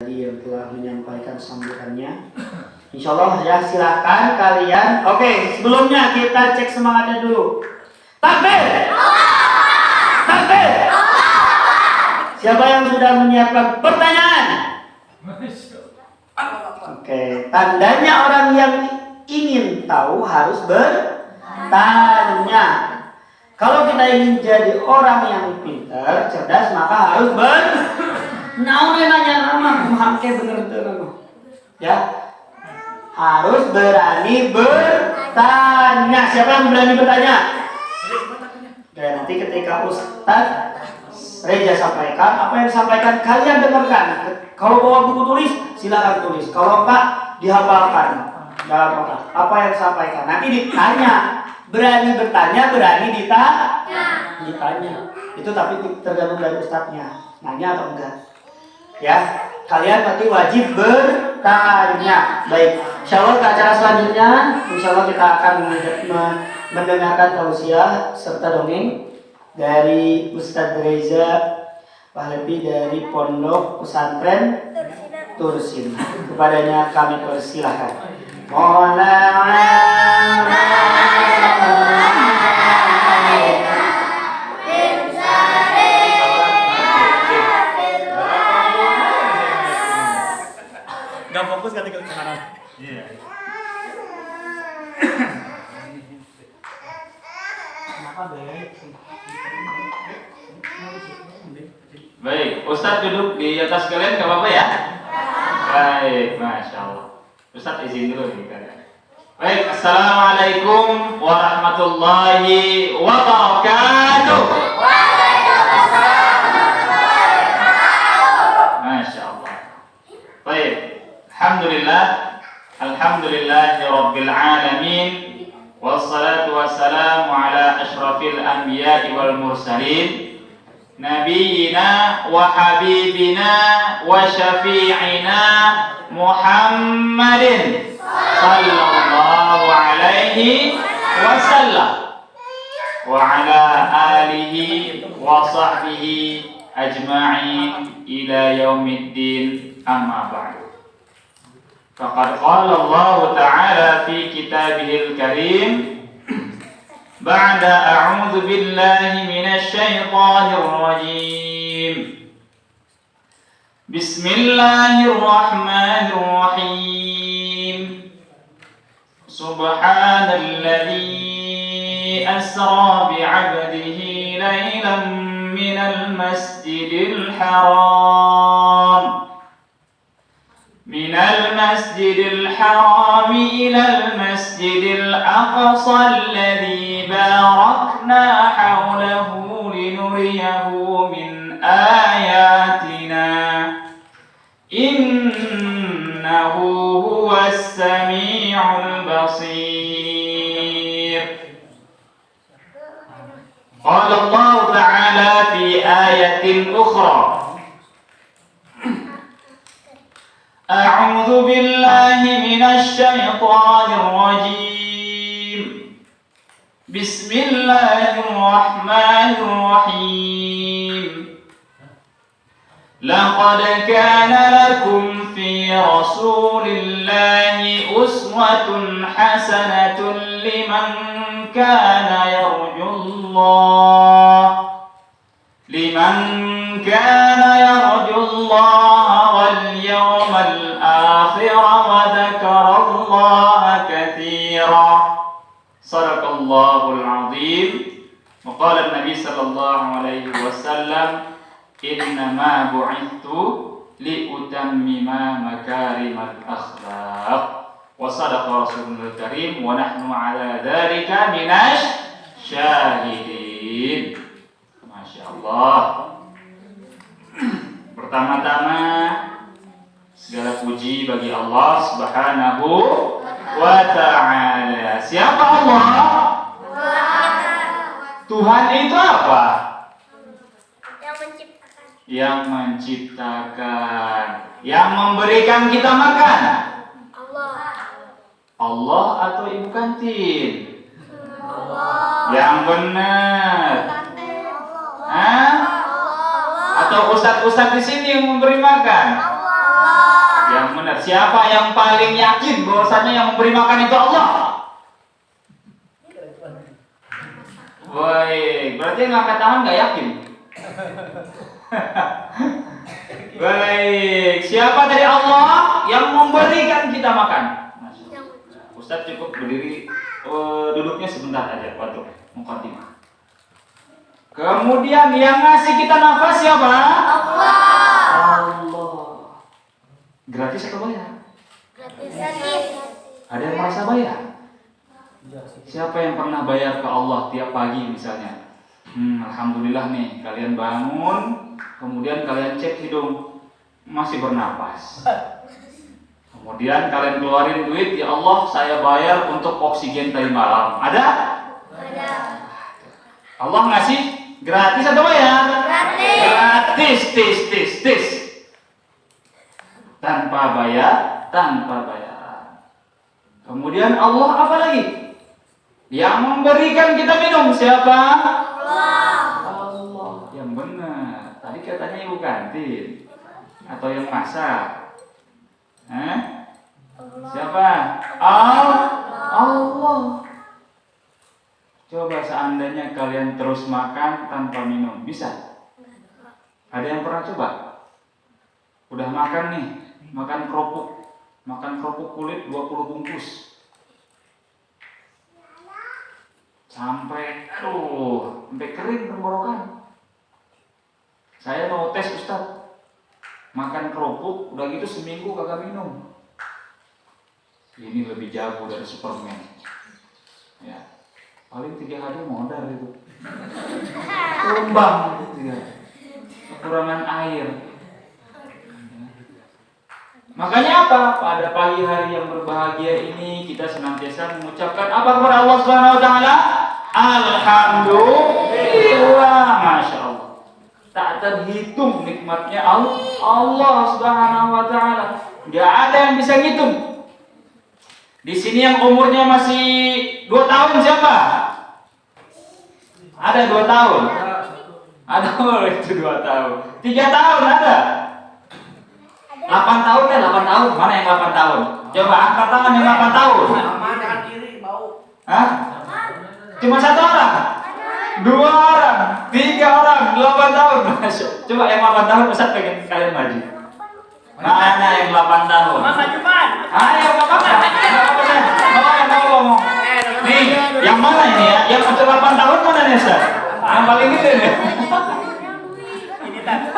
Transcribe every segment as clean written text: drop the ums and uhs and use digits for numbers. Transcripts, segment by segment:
yang telah menyampaikan sambutannya. Insya Allah ya, silakan kalian. Oke, sebelumnya kita cek semangatnya dulu. Takbir! Takbir! Siapa yang sudah menyiapkan pertanyaan? Oke, tandanya orang yang ingin tahu harus bertanya. Kalau kita ingin jadi orang yang pintar, cerdas, maka harus nanya nama kumaha bener teu ya. Harus berani bertanya. Siapa yang berani bertanya? Dan nanti ketika Ustaz Reja sampaikan, apa yang disampaikan kalian dengarkan. Kalau bawa buku tulis, silakan tulis. Kalau enggak, dihafalkan. Enggak apa-apa. Apa yang disampaikan. Nanti ditanya. Berani bertanya, berani ditanya. Itu tapi tergantung dari Ustaznya. Nanya atau enggak. Ya, kalian berarti wajib bertanya. Baik, insya Allah ke acara selanjutnya, insya Allah kita akan mendengarkan tausiah serta dongeng dari Ustadz Reza Pahlavi dari Pondok Pesantren Tursin. Kepadanya kami persilahkan. Gak fokus ketika sekarang. Iya. Baik, Ustadz duduk di atas kalian, gak apa-apa ya? Baik, Masya Allah. Ustadz izin dulu nih kalian. Baik, Assalamualaikum warahmatullahi wabarakatuh. Masya Allah. Baik, Alhamdulillahi Rabbil Alamin. Wassalatu wassalamu ala ashrafil anbiya'i wal mursalin Nabiyyina wa habibina wa syafi'ina Muhammadin sallallahu alaihi wasallam wa ala alihi wa sahbihi ajma'in ila yaumiddin, amma ba'du. Faqad qala Allah Ta'ala fi kitabihil karim ba'da a'udzu billahi minasy syaithanir rajim. Bismillahirrahmanirrahim. Subhanalladzi asra bi'abdihi lailan minal masjidil haram من المسجد الحرام إلى المسجد الأقصى الذي باركنا حوله لنريه من آياتنا إنه هو السميع البصير. قال الله تعالى في آية أخرى أعوذ بالله من الشيطان الرجيم بسم الله الرحمن الرحيم لقد كان لكم في رسول الله أسوة حسنة لمن كان يرجو الله واليوم الآخر وذكر الله كثيرا. صدق الله العظيم. وقال النبي صلى الله عليه وسلم إنما بعثت لأتمم مكارم الأخلاق. وصدق رسولنا الكريم ونحن على ذلك من الشاهدين. Masya Allah. Pertama-tama segala puji bagi Allah Subhanahu wa ta'ala. Siapa Allah? Tuhan itu apa? Yang menciptakan. Yang memberikan kita makan. Allah atau Ibu Kantin? Yang benar. Atau ustadz-ustadz di sini yang memberi makan? Yang benar. Siapa yang paling yakin bahwasanya yang memberi makan itu Allah? Baik, berarti yang angkat tangan nggak yakin. Baik, siapa dari Allah yang memberikan kita makan? Ustaz cukup berdiri, duduknya sebentar aja, waktu mukadimah. Kemudian yang ngasih kita nafas siapa? Allah. Gratis atau bayar? Gratis. Ada yang merasa bayar? Siapa yang pernah bayar ke Allah tiap pagi misalnya? Alhamdulillah nih, kalian bangun, kemudian kalian cek hidung, masih bernapas. Kemudian kalian keluarin duit, ya Allah saya bayar untuk oksigen tadi malam. Ada? Ada. Allah ngasih gratis atau bayar? Gratis. Gratis. Tanpa bayar. Kemudian Allah apa lagi? Yang memberikan kita minum siapa? Allah. Yang benar. Tadi katanya ibu kantin atau yang masak? Siapa? Allah. Coba seandainya kalian terus makan tanpa minum, bisa? Ada yang pernah coba? Udah makan nih, makan kerupuk kulit 20 bungkus. Sampai kering tenggorokan. Saya mau tes Ustaz. Makan kerupuk, udah gitu seminggu kagak minum. Ini lebih jago dari Superman. Ya, paling 3 hari modal itu. Tumbang gitu ya. Kekurangan air. Makanya apa? Pada pagi hari yang berbahagia ini kita senantiasa mengucapkan apa kepada Allah Subhanahu wa taala? Alhamdulillah, Masya Allah. Tak terhitung nikmatnya Allah Subhanahu wa taala. Enggak ada yang bisa ngitung. Di sini yang umurnya masih 2 tahun siapa? Ada 2 tahun. Ada itu 2 tahun. 3 tahun ada. 8 tahun deh, 8 tahun. Mana yang 8 tahun? Coba angkat tangan yang 8 tahun. Jangan kiri, bau. Hah? Cuma 1 orang? 2 orang? 3 orang? 8 tahun? Coba yang 8 tahun Ustaz pengen kalian maju. Mana yang 8 tahun? Maju, Man. Ayo, apa-apa. Ngomong. Nih, yang mana ini ya? Yang untuk 8 tahun mana nih Ustaz? Yang paling gede nih. Ini tak.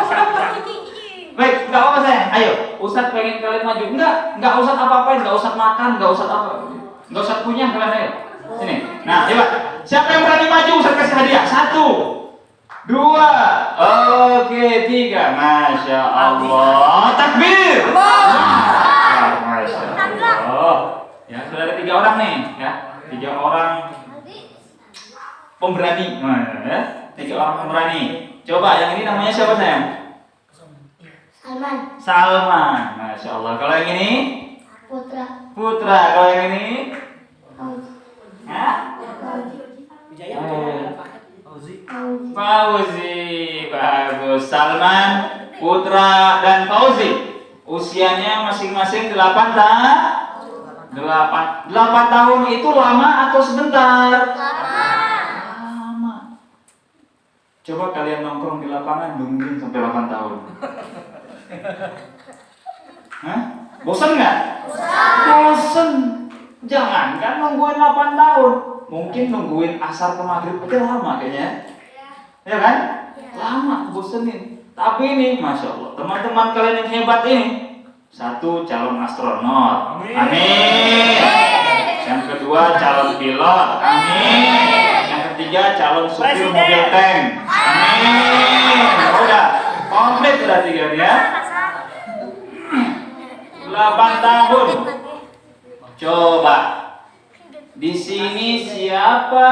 Baik, nggak apa-apa saya. Ayo, Ustaz pengen kalian maju. Nggak usah apa-apain, nggak usah makan, nggak usah apa. Nggak usah punya kalian ayo. Sini. Nah, coba. Siapa yang berani maju Ustaz kasih hadiah? 1, 2, oke 3. Masya Allah. Takbir. Masya Allah. Ya, sudah ada 3 orang nih, ya. 3 orang pemberani. Nah, ya. 3 orang pemberani. Coba yang ini namanya siapa sayang? Salman, Masya Allah. Kalau yang ini? Putra. Kalau yang ini? Fauzi. Bagus. Salman, Putra, dan Fauzi. Usianya masing-masing 8 tahun itu lama atau sebentar? Lama. Coba kalian nongkrong di lapangan nungguin sampai 8 tahun. Hah? Bosan nggak? Bosan. Jangankan nungguin 8 tahun, mungkin nungguin asar ke maghrib aja lama kayaknya. Ya kan? Lama, bosenin. Tapi ini, Masya Allah, teman-teman kalian yang hebat ini, 1 calon astronot. Amin. Yang kedua calon pilot. Amin. Yang ketiga calon supir mobil tank. Amin. Udah komplit udah 3 ya. 8 tahun. Coba di sini siapa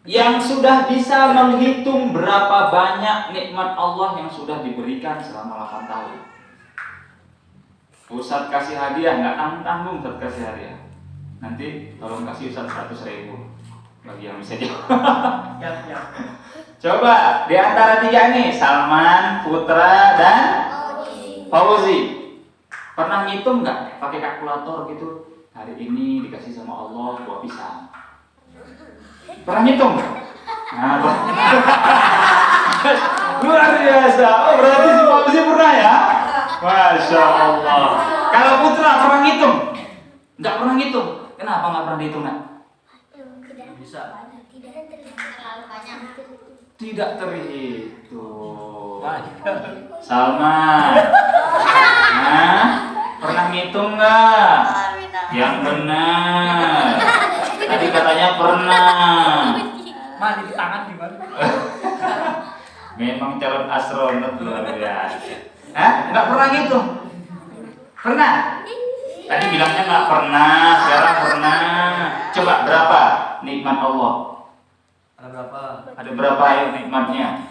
yang sudah bisa menghitung berapa banyak nikmat Allah yang sudah diberikan selama 8 tahun? Ustaz kasih hadiah, nggak tanggung Ustaz kasih hadiah. Nanti tolong kasih Ustaz 100.000 bagi yang bisa jawab. Coba di antara 3 nih, Salman, Putra, dan Fauzi. Pernah ngitung nggak pakai kalkulator gitu? Hari ini dikasih sama Allah buah pisang. Pernah ngitung? Nah, luar biasa. Oh, berarti si Fauzi pernah ya? Masya Allah. Kalau Putra pernah ngitung? Nggak pernah ngitung. Kenapa nggak pernah dihitung, Nak? Bisa. Terlalu banyak. Tidak terhitung. Banyak. Salma. Nah, pernah ngitung nggak? Yang benar. Tadi katanya pernah. Mana di tangan gimana? Memang calon astronot luar biasa. Hah? Nggak pernah ngitung? Pernah? Tadi bilangnya nggak pernah, sekarang pernah. Coba berapa nikmat Allah? Ada berapa? Ada berapa ayo nikmatnya?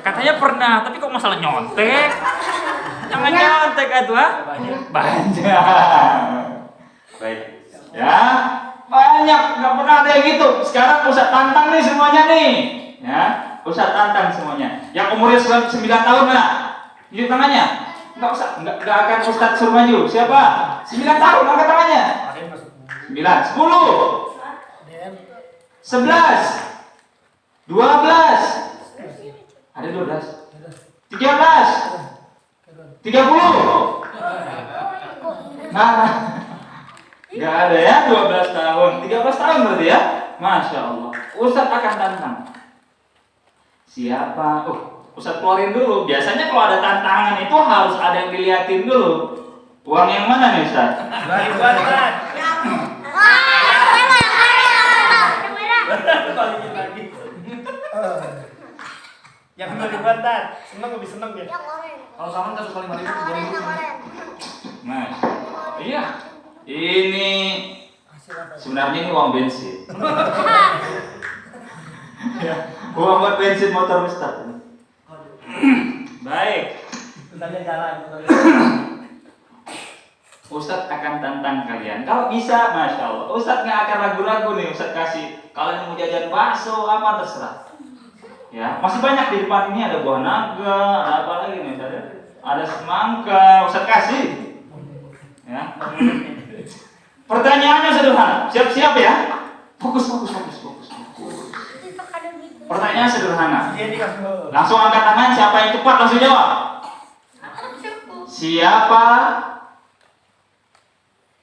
Katanya pernah, tapi kok masalah nyontek? Jangan nyontek atuh ah. Banyak. Baik. Ya, banyak, nggak pernah ada yang gitu. Sekarang Ustaz tantang nih semuanya nih. Ya, Ustaz tantang semuanya. Yang umurnya 9 tahun mana? Tunjuk tangannya. Nggak usah, nggak akan Ustaz suruh maju. Siapa? 9 tahun, angkat tangannya. 9, 10, 11, 12, ada 12, 13, 30. Nah, nggak ada ya 12 tahun, 13 tahun berarti ya. Masya Allah. Ustadz akan tantang. Siapa? Ustadz keluarin dulu. Biasanya kalau ada tantangan itu harus ada yang diliatin dulu. Uang yang mana nih Ustadz? Ribuan kan? Balikin lagi. Yang 2.000-an kan? Seneng lebih seneng ya? Kalau sama kan suka 5.000, 2.000. Mas, iya. Ini sebenarnya ini uang bensin. Ya, uang buat bensin motor Ustadz. Baik. Tanya jalan. Ustadz akan tantang kalian. Kalau bisa, Masya Allah. Ustadz nggak akan ragu-ragu nih. Ustadz kasih. Kalian mau jajan bakso apa terserah. Ya, masih banyak di depan ini ada buah naga, ada apa lagi nih Ustadz? Ada semangka. Ustadz kasih. Ya. Pertanyaannya sederhana. Siap-siap ya. Fokus. Pertanyaan sederhana. Langsung angkat tangan. Siapa yang cepat langsung jawab. Siapa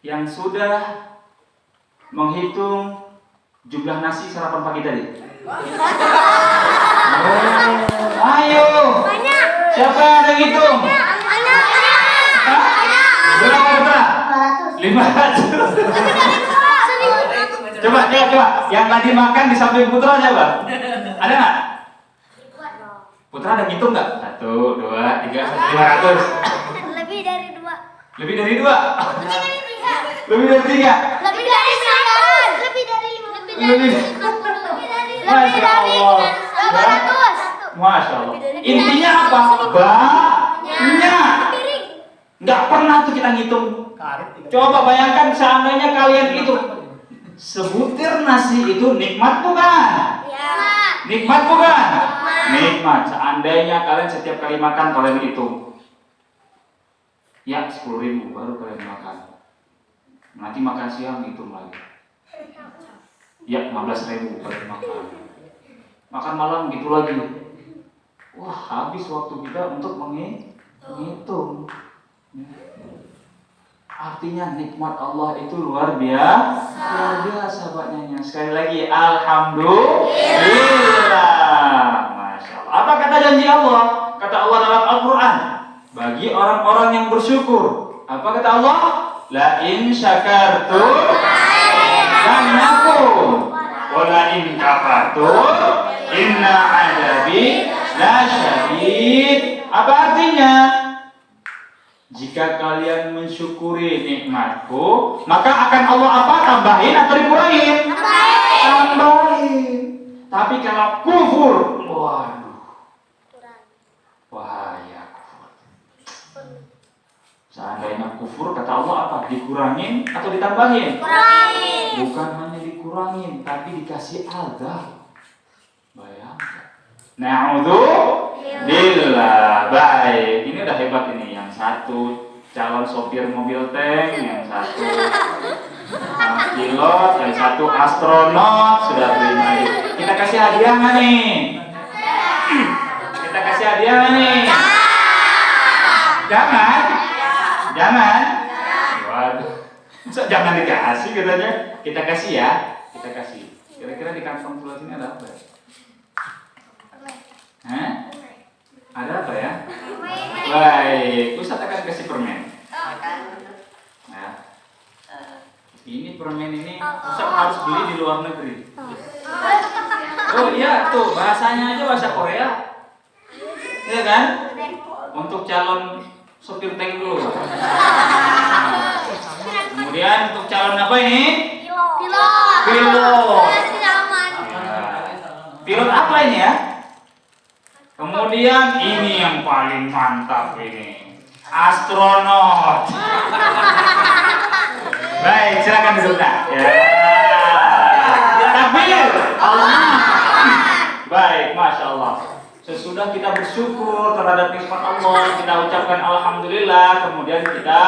yang sudah menghitung jumlah nasi sarapan pagi tadi? Ayo. Siapa yang ada hitung? Berapa Putra? 500. Coba. Yang tadi makan di samping Putra siapa? Ada nggak? Putra ada ngitung nggak? 1, 2, 3, 500. Lebih dari 2. Lebih dari 2. Lebih dari 3. Lebih dari 9. Lebih dari 5. Lebih dari Masya Allah. 800. Masya Allah. Intinya apa? Banyak. Nggak pernah tuh kita ngitung. Coba bayangkan seandainya kalian itu sebutir nasi itu nikmat bukan? Ya. Nikmat bukan? Nikmat. Seandainya kalian setiap kali makan kalian hitung. Ya 10.000 baru kalian makan. Nanti makan siang hitung lagi. Ya 15.000 kalian makan. Makan malam gitu lagi. Wah habis waktu kita untuk menghitung. Artinya nikmat Allah itu luar biasa banyaknya. Sekali lagi alhamdulillah. Masya Allah. Apa kata janji Allah? Kata Allah dalam Al-Quran, bagi orang-orang yang bersyukur. Apa kata Allah? La in syakartum lanakum wa la in kafartum inna adabi la syadid. Apa artinya? Jika kalian mensyukuri nikmatku, maka akan Allah apa? Tambahin atau dikurangin? Tambahin. Tapi kalau kufur, waduh, bahaya kufur. Seandainya kufur, kata Allah apa? Dikurangin atau ditambahin? Bukan hanya dikurangin, tapi dikasih azab. Bayangkan. Na'udzubillah. Baik, ini udah hebat ini. Yang satu calon sopir mobil tank, yang satu pilot, yang satu astronot, sudah terima. Kita kasih hadiah nggak nih? Kita kasih hadiah nggak nih? Jangan. Jangan. Waduh. Jangan dikasih katanya. Kita kasih ya. Kita kasih. Kira-kira di kantong sebelah sini ada apa ya? Hah? Ada apa ya? Baik, Ustaz akan kasih permen. Nah, ini permen ini Ustaz harus beli di luar negeri. Oh iya, tuh bahasanya aja bahasa Korea. Iya kan? Untuk calon sopir tank dulu. Kemudian untuk calon apa ini? Pilot. Pilot apa ini ya? Kemudian ini yang paling mantap ini, astronot. Baik, silakan duduk nak. Ya. Takbir. Allah. Baik, masya Allah. Sesudah kita bersyukur terhadap nikmat Allah, kita ucapkan alhamdulillah, kemudian kita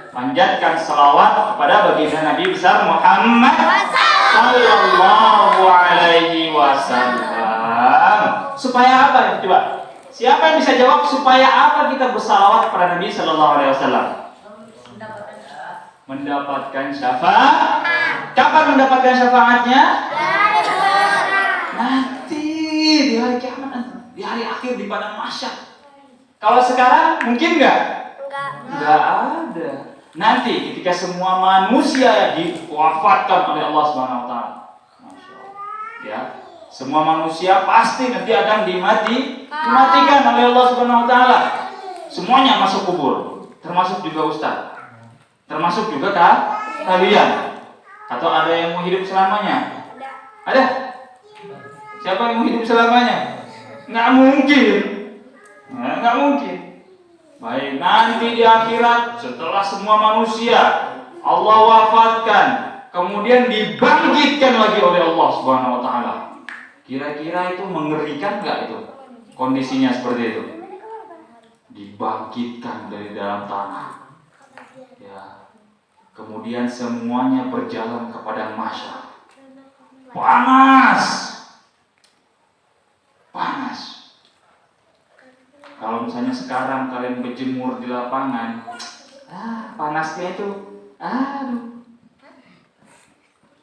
panjatkan salawat kepada baginda Nabi besar Muhammad sallallahu alaihi wasallam. Supaya apa? Coba. Siapa yang bisa jawab supaya apa kita bersalawat kepada Nabi sallallahu alaihi wasallam? Mendapatkan syafaat. Kapan mendapatkan syafaatnya? Nanti di hari kiamat, di hari akhir di padang mahsyar. Kalau sekarang mungkin nggak? Nggak ada. Nanti ketika semua manusia diwafatkan oleh Allah Subhanahu wa taala. Masya Allah. Ya. Semua manusia pasti nanti akan dimatikan oleh Allah Subhanahu wa taala. Semuanya masuk kubur, termasuk juga ustaz. Termasuk juga kalian. Atau ada yang mau hidup selamanya? Ada? Siapa yang mau hidup selamanya? Nggak mungkin. Nggak mungkin. Baik, nanti di akhirat setelah semua manusia Allah wafatkan, kemudian dibangkitkan lagi oleh Allah Subhanahu wa taala. Kira-kira itu mengerikan nggak itu? Kondisinya seperti itu. Dibangkitkan dari dalam tanah. Ya. Kemudian semuanya berjalan kepada mahsyar. Panas. Panas. Kalau misalnya sekarang kalian berjemur di lapangan, panasnya itu, aduh.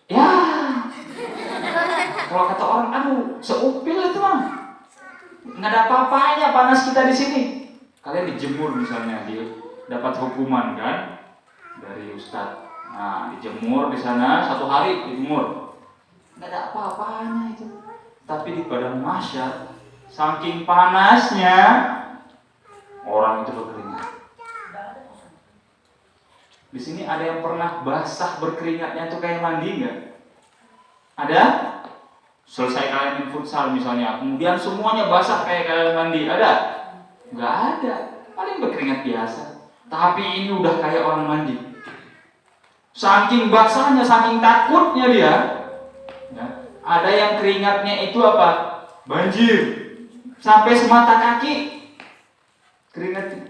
Ya. Kalau kata orang, seupil itu mah, nggak ada apa-apanya panas kita di sini. Kalian dijemur misalnya, dapat hukuman kan dari ustadz. Nah, dijemur di sana 1 hari dijemur, nggak ada apa-apanya itu. Tapi di padang mahsyar, saking panasnya orang itu berkeringat. Di sini ada yang pernah basah berkeringatnya itu kayak mandi nggak? Ada? Selesai kalian main futsal misalnya, kemudian semuanya basah kayak kalian mandi, ada? Nggak ada, paling berkeringat biasa. Tapi ini udah kayak orang mandi. Saking basahnya, saking takutnya dia. Ya, ada yang keringatnya itu apa? Banjir, sampai semata kaki keringatnya.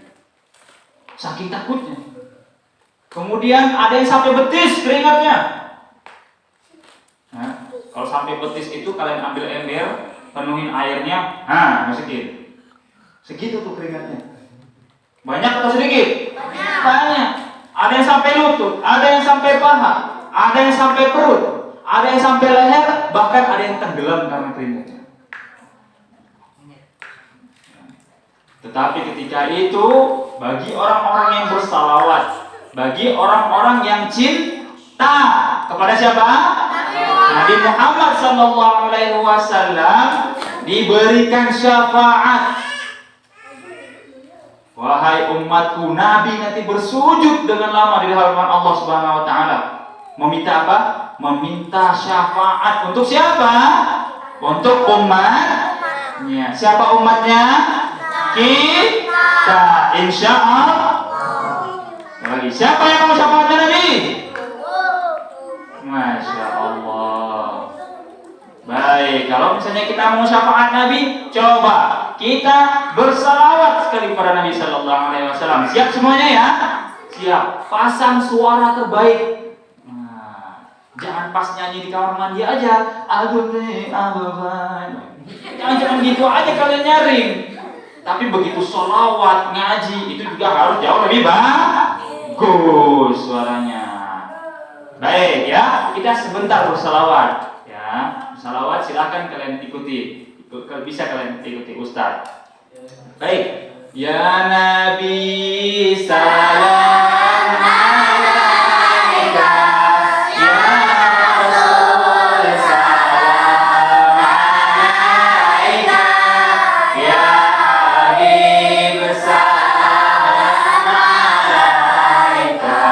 Saking takutnya. Kemudian ada yang sampai betis keringatnya. Nah, kalau sampai betis itu kalian ambil ember, penuhin airnya, masukin. Segitu tuh keringatnya. Banyak atau sedikit? Banyak. Ada yang sampai lutut, ada yang sampai paha, ada yang sampai perut, ada yang sampai leher, bahkan ada yang tenggelam karena keringatnya. Tetapi ketika itu, bagi orang-orang yang bersalawat, bagi orang-orang yang cinta kepada siapa? Nabi Muhammad SAW diberikan syafaat. Wahai umatku, Nabi nanti bersujud dengan lama di hadapan Allah Subhanahu wa taala. Meminta apa? Meminta syafaat untuk siapa? Untuk umatnya. Siapa umatnya? Kita, insya Allah. Lagi, siapa yang mau syafaatnya Nabi? Masya Allah. Baik, kalau Kalau misalnya kita mau syafaat Nabi, coba kita bersalawat sekali pada Nabi Sallallahu Alaihi Wasallam. Siap semuanya ya? Siap. Pasang suara terbaik. Nah, jangan pas nyanyi di kamar mandi aja. Jangan gitu aja kalian nyaring. Tapi begitu sholawat ngaji itu juga harus jauh lebih bagus suaranya. Baik ya, kita sebentar bersalawat ya. Salawat silahkan kalian ikuti. Bisa kalian ikuti Ustaz. Baik. Ya Nabi salam alaika, ya Rasul salam alaika, ya Habib salam alaika.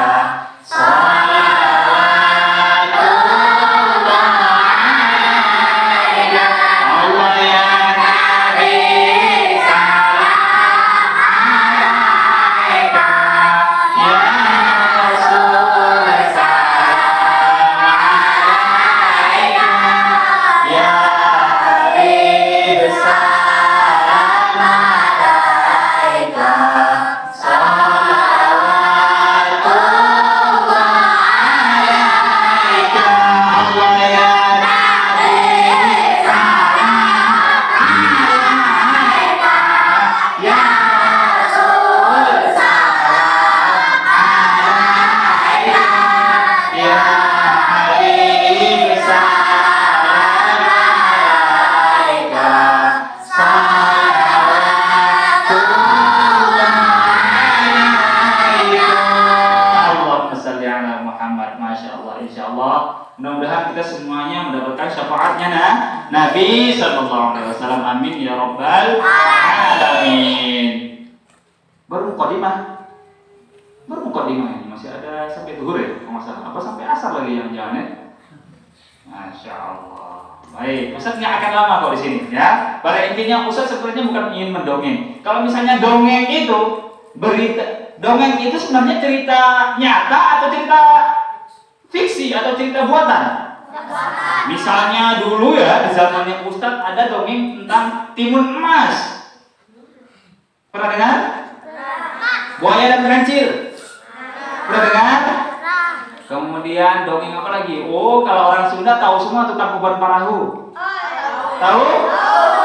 Mudah-mudahan kita semuanya mendapatkan syafaatnya Nabi Sallallahu Alaihi Wasallam. Amin ya Rabbal Alamin. Baru mukadimah ini masih ada sampai zuhur ya, kalau nggak salah. Apa sampai asar lagi yang jalan? Masya Allah. Baik, Ustaz nggak akan lama kok di sini ya. Pada intinya Ustaz sebenarnya bukan ingin mendongeng. Kalau misalnya dongeng itu dongeng itu sebenarnya cerita nyata atau cerita fiksi atau cerita buatan. Misalnya dulu ya di zamannya Ustadz ada dongeng tentang timun emas. Pernah dengar? Buaya dan kancil. Pernah dengar? Kemudian dongeng apa lagi? Oh, kalau orang Sunda tahu semua tukang kuban parahu. Tahu?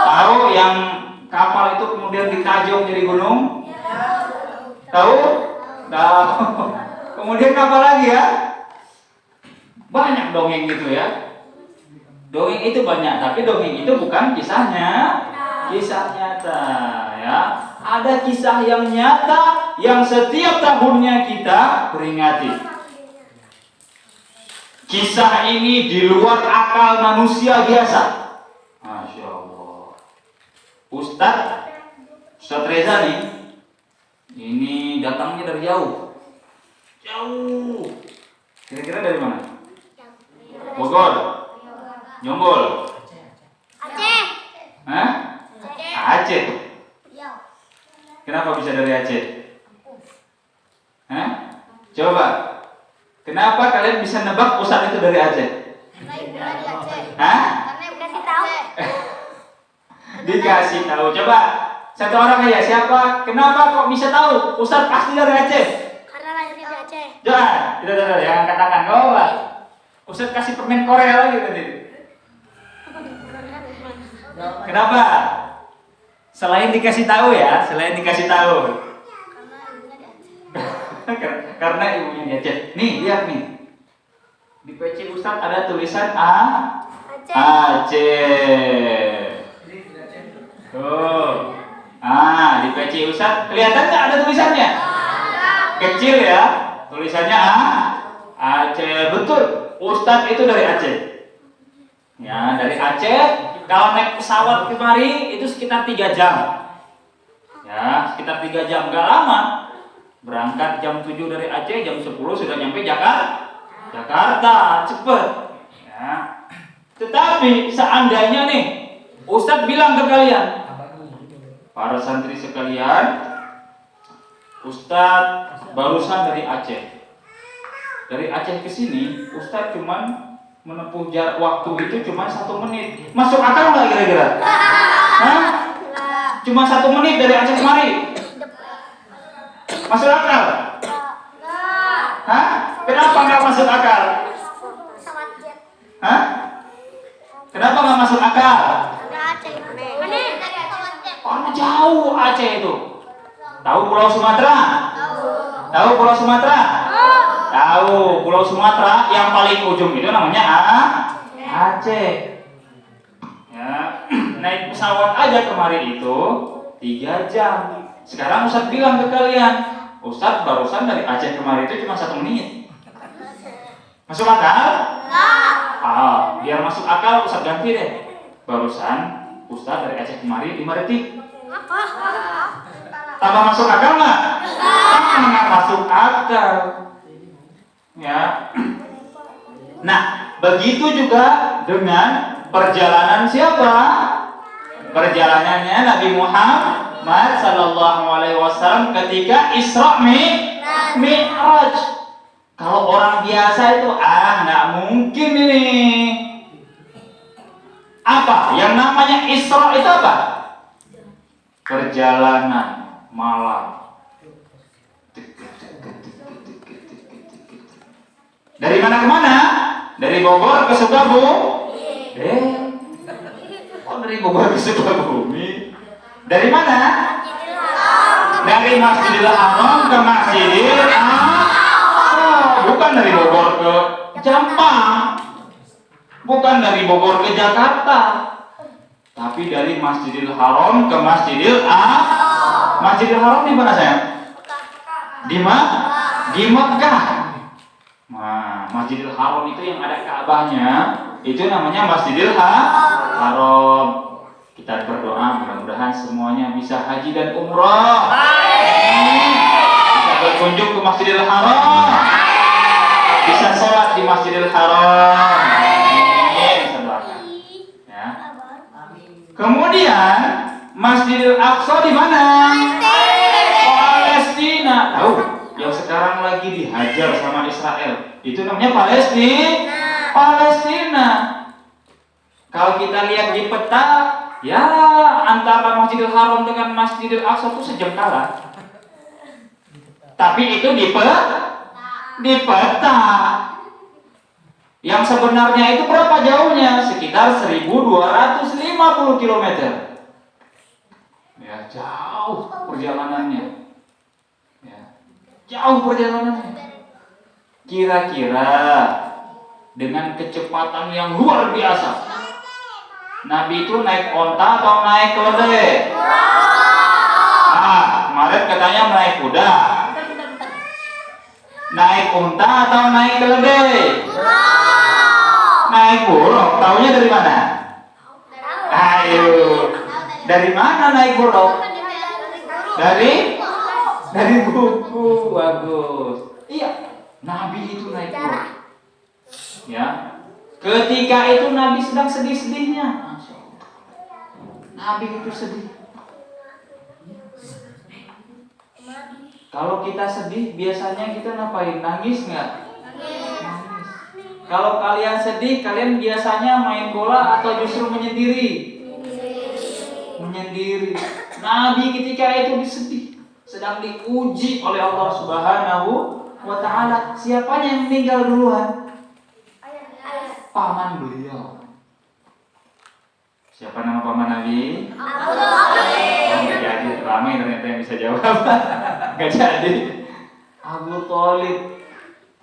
Tahu yang kapal itu kemudian ditajong jadi gunung? Tahu? Tahu. Kemudian apa lagi ya? Banyak dongeng gitu ya. Dongeng itu banyak, tapi dongeng itu bukan kisahnya. Kisah nyata ya. Ada kisah yang nyata yang setiap tahunnya kita peringati. Kisah ini di luar akal manusia biasa. Masya Allah. Ustadz Reza nih, ini datangnya dari jauh. Kira-kira dari mana? Bogor, Nyombol, Aceh. Hah? Aceh. Kenapa bisa dari Aceh? Hah? Coba. Kenapa kalian bisa nebak Ustadz itu dari Aceh? Hah? Dikasih tahu. Coba satu orang aja siapa? Kenapa kok bisa tahu Ustadz pasti dari Aceh? Karena lahir di Aceh. Jangan, jangan katakan kau lah. Ustadz kasih permen Korea lagi tadi. Kenapa? Selain dikasih tahu ya, karena ibunya di Aceh. Nih, lihat nih. Di PC Ustadz ada tulisan Aceh. Tuh. Di PC Ustadz kelihatan nggak ada tulisannya? Kecil ya, tulisannya Aceh. Betul. Ustadz itu dari Aceh. Ya, dari Aceh. Kalau naik pesawat kemari itu sekitar 3 jam. Ya, sekitar 3 jam, gak lama. Berangkat jam 7 dari Aceh, jam 10 sudah nyampe Jakarta. Cepet. Ya. Tetapi seandainya nih Ustadz bilang ke kalian, para santri sekalian, Ustadz barusan dari Aceh. Dari Aceh ke sini, Ustadz cuman menempuh jarak waktu itu cuma 1 menit. Masuk akal nggak kira-kira? Hah? Cuma 1 menit dari Aceh kemari. Masuk akal? Hah? Kenapa nggak masuk akal? Hah? Kenapa nggak masuk akal? Karena jauh Aceh itu. Tahu Pulau Sumatera? Tahu Pulau Sumatera? Tahu Pulau Sumatera yang paling ujung itu namanya Aceh. Ya, naik pesawat aja kemarin itu 3 jam. Sekarang Ustadz bilang ke kalian, Ustadz barusan dari Aceh kemarin itu cuma 1 menit. Masuk akal? Biar masuk akal Ustadz ganti deh. Barusan Ustadz dari Aceh kemarin 5 detik. Tambah masuk akal nggak? Nggak masuk akal. Ya. Nah, begitu juga dengan perjalanan siapa? Perjalanannya Nabi Muhammad sallallahu alaihi wasallam ketika Isra Mi'raj. Kalau orang biasa itu nggak mungkin ini. Apa? Yang namanya Isra itu apa? Perjalanan malam. Dari mana ke mana? Dari Bogor ke Sukabumi. Dari Bogor ke Sukabumi. Dari mana? Dari Masjidil Haram ke Masjidil Aqsa. Bukan dari Bogor ke Jampang. Bukan dari Bogor ke Jakarta. Tapi dari Masjidil Haram ke Masjidil Aqsa. Masjidil Haram di mana sayang? Di Mekah. Nah, Masjidil Haram itu yang ada Ka'bahnya, itu namanya Masjidil Haram. Kita berdoa mudah-mudahan semuanya bisa haji dan umrah. Bisa berkunjung ke Masjidil Haram. Bisa sholat di Masjidil Haram. Bisa doakan. Ya. Kemudian Masjidil Aqsa di mana? Palestina. Tahu? Yang sekarang lagi dihajar sama Israel. Itu namanya Palestina. Kalau kita lihat di peta, ya antara Masjidil Haram dengan Masjidil Aqsa itu sejengkala. Tapi itu di peta. Yang sebenarnya itu berapa jauhnya? Sekitar 1250 km. Ya, jauh perjalanannya. Ya, jauh perjalanannya. Kira-kira dengan kecepatan yang luar biasa, Nabi itu naik onta atau naik keledai? Kemarin katanya naik kuda. Naik unta atau naik keledai? Naik burung. Taunya dari mana? Ayo. Dari mana naik burung? Dari buku. Bagus. Iya, Nabi itu naik burung. Ya. Ketika itu Nabi sedang sedih-sedihnya. Nabi itu sedih. Kalau kita sedih, biasanya kita ngapain? Nangis nggak? Nangis. Kalau kalian sedih, kalian biasanya main bola atau justru menyendiri? Menyendiri. Nabi ketika itu sedih, sedang diuji oleh Allah Subhanahu wa Ta'ala. Siapanya yang meninggal duluan? Paman beliau. Siapa nama paman Nabi? Abu Thalib. Nggak jadi, ramai ternyata yang bisa jawab. Nggak jadi. Abu Thalib,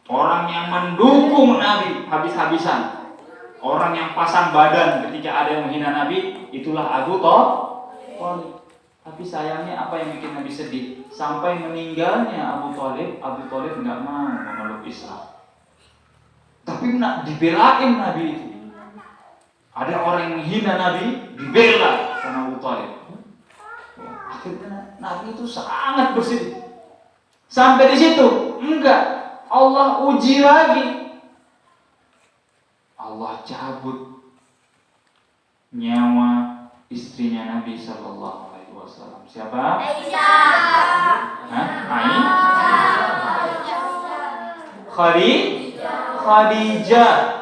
orang yang mendukung Nabi habis-habisan. Orang yang pasang badan ketika ada yang menghina Nabi, itulah Abu Thalib. Tapi sayangnya apa yang bikin Nabi sedih? Sampai meninggalnya Abu Thalib nggak mau memeluk Islam. Tapi dibelain Nabi itu. Ada orang yang menghina Nabi, dibela sama Abu Thalib. Akhirnya Nabi itu sangat bersedih. Sampai di situ, enggak. Allah uji lagi. Allah cabut nyawa istrinya Nabi Sallallahu Alaihi Wasallam. Siapa? Khadijah.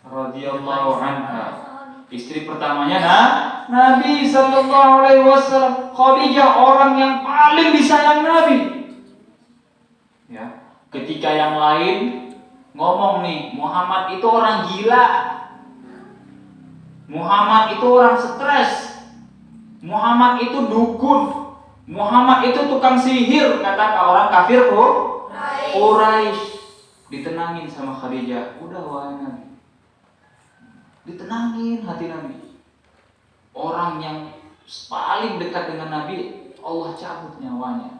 radhiyallahu anha. Istri pertamanya Nabi sallallahu alaihi wasallam. Khadijah orang yang paling disayang Nabi. Ya, ketika yang lain ngomong nih, Muhammad itu orang gila. Muhammad itu orang stres. Muhammad itu dukun. Muhammad itu tukang sihir, kata orang kafir Quraisy. Ditenangin sama Khadijah. Udah wahai Nabi. Ditenangin hati Nabi. Orang yang paling dekat dengan Nabi, Allah cabut nyawanya.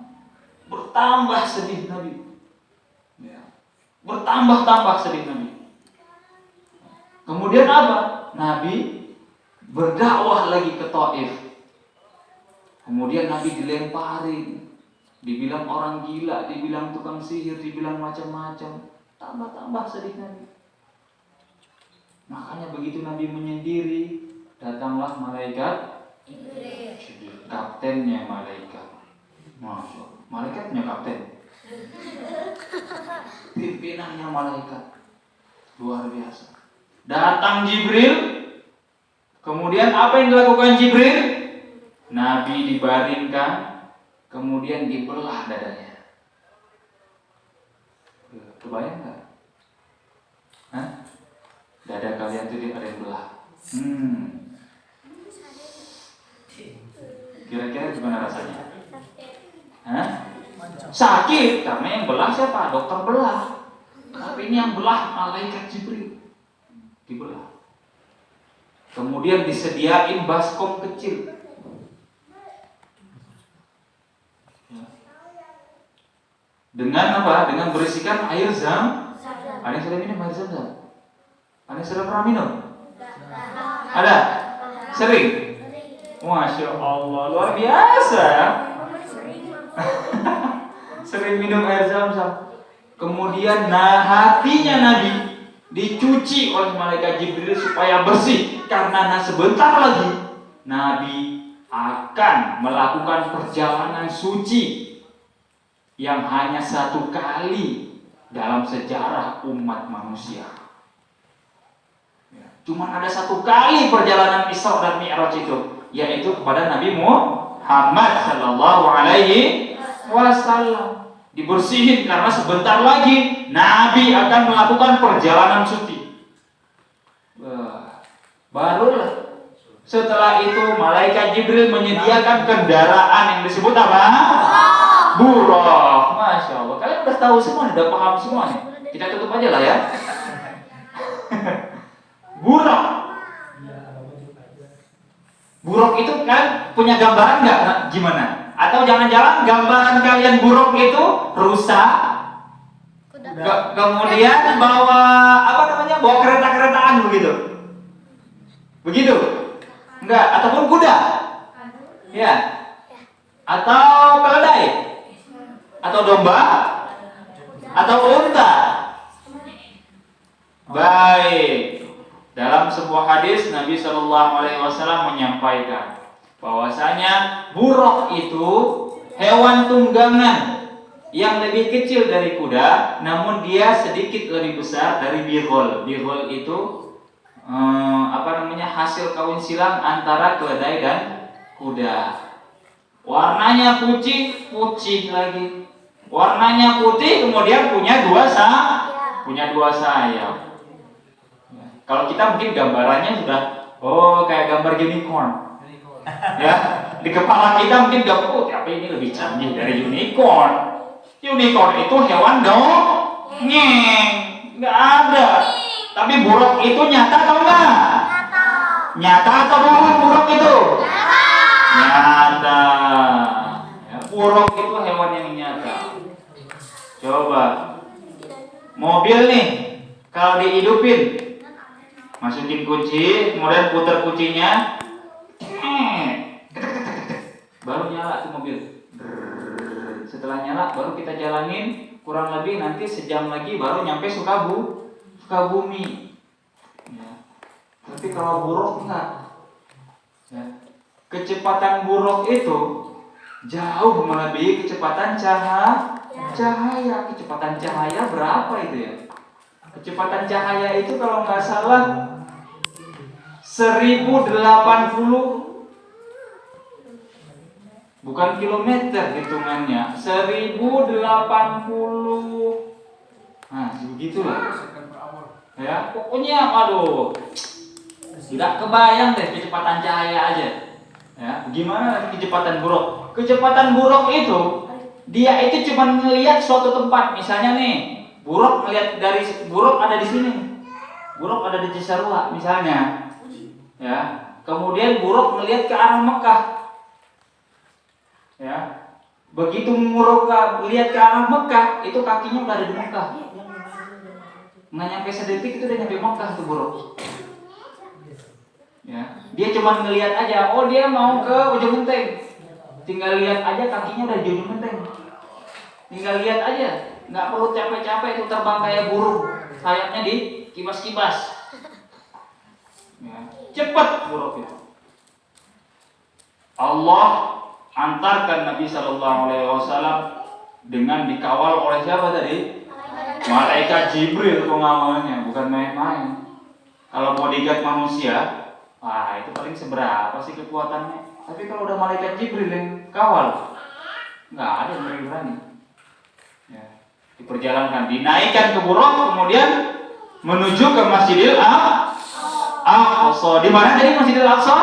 Bertambah sedih Nabi. Ya. Bertambah sedih Nabi. Kemudian apa? Nabi berdakwah lagi ke Taif. Kemudian Nabi dilemparin, dibilang orang gila, dibilang tukang sihir, dibilang macam-macam. Tambah sedih Nabi. Makanya begitu Nabi menyendiri, datanglah malaikat Jibril, kaptennya malaikat. Masya Allah, malaikatnya kapten, pimpinannya malaikat, luar biasa. Datang Jibril, kemudian apa yang dilakukan Jibril? Nabi dibaringkan, kemudian dibelah dadanya. Kebayang nggak? Hah? Dada kalian tuh ada yang belah. Kira-kira gimana rasanya? Hah? Sakit, karena yang belah siapa? Dokter belah. Tapi ini yang belah malaikat Jibril. Dibelah. Kemudian disediain baskom kecil. Dengan apa? Dengan berisikan air zam. Ada yang sudah minum air zam? Ada yang sudah pernah minum? Ada? Sering? Masya Allah, luar biasa. Sering minum air zam-zam. Kemudian hatinya Nabi dicuci oleh malaikat Jibril supaya bersih. Karena sebentar lagi Nabi akan melakukan perjalanan suci yang hanya satu kali dalam sejarah umat manusia. Cuma ada satu kali perjalanan Isra dan Mi'raj itu, yaitu kepada Nabi Muhammad sallallahu alaihi wasallam. Dibersihin karena sebentar lagi Nabi akan melakukan perjalanan suci. Barulah setelah itu malaikat Jibril menyediakan kendaraan yang disebut apa? Buraq. Masya Allah. Kalian udah tahu semua, udah paham semua nih. Kita tutup aja lah ya. Buraq. Buraq itu kan punya gambaran nggak? Gimana? Atau jangan-jangan gambaran kalian buraq itu rusak? Kemudian bawa apa namanya? Bawa kereta-keretaan begitu? Begitu? Enggak? Ataupun kuda? Ya. Atau keledai? Atau domba? Atau unta? Baik. Dalam sebuah hadis Nabi SAW menyampaikan bahwasanya buraq itu hewan tunggangan yang lebih kecil dari kuda, namun dia sedikit lebih besar dari bighol. Bighol itu hasil kawin silang antara keledai dan kuda. Warnanya putih lagi. Warnanya putih, kemudian punya dua sayap. Kalau kita mungkin gambarannya sudah, kayak gambar unicorn. Ya, di kepala kita mungkin tapi ini lebih canggih dari unicorn. Unicorn itu hewan dongeng, nggak ada. Tapi buraq itu nyata atau enggak? Nyata atau bohong buraq itu? Nyata. Ya, buraq itu hewan yang nyata. Coba mobil nih, kalau dihidupin, masukin kunci, kemudian putar kuncinya, baru nyala tuh mobil. Setelah nyala baru kita jalanin, kurang lebih nanti sejam lagi baru nyampe Sukabumi. Ya. Tapi kalau buraq enggak. Ya. Kecepatan buraq itu jauh melebihi kecepatan cahaya. Kecepatan cahaya berapa itu ya? Kecepatan cahaya itu kalau nggak salah 1080, bukan kilometer hitungannya, 1080. Nah, begitulah. Ya, pokoknya aduh. Tidak kebayang deh kecepatan cahaya aja. Ya, gimana nanti kecepatan buruk? Kecepatan buruk itu dia itu cuma melihat suatu tempat. Misalnya nih, buruk melihat dari buruk ada di sini. Buruk ada di Cisarua misalnya. Ya. Kemudian buruk melihat ke arah Mekah. Ya. Begitu buruk lihat ke arah Mekah, itu kakinya udah ada di Mekah. Nggak nyampe sedetik itu udah nyampe Mekah tuh buruk. Ya, dia cuma ngelihat aja, oh dia mau ke Ujung Genteng. Tinggal lihat aja kakinya udah di Ujung Genteng. Tinggal lihat aja, nggak perlu capek-capek itu terbang kayak burung, sayapnya di kibas-kibas. Ya, cepat buruk itu. Allah antarkan Nabi SAW dengan dikawal oleh siapa tadi? Malaikat Jibril pengamalnya, bukan main-main. Kalau bodyguard manusia, itu paling seberapa sih kekuatannya? Tapi kalau udah malaikat Jibril yang kawal, nggak ada yang berani. Ya, diperjalankan, dinaikkan ke buruk, kemudian menuju ke Masjidil Aqsa. Di mana tadi Masjidil Aqsa?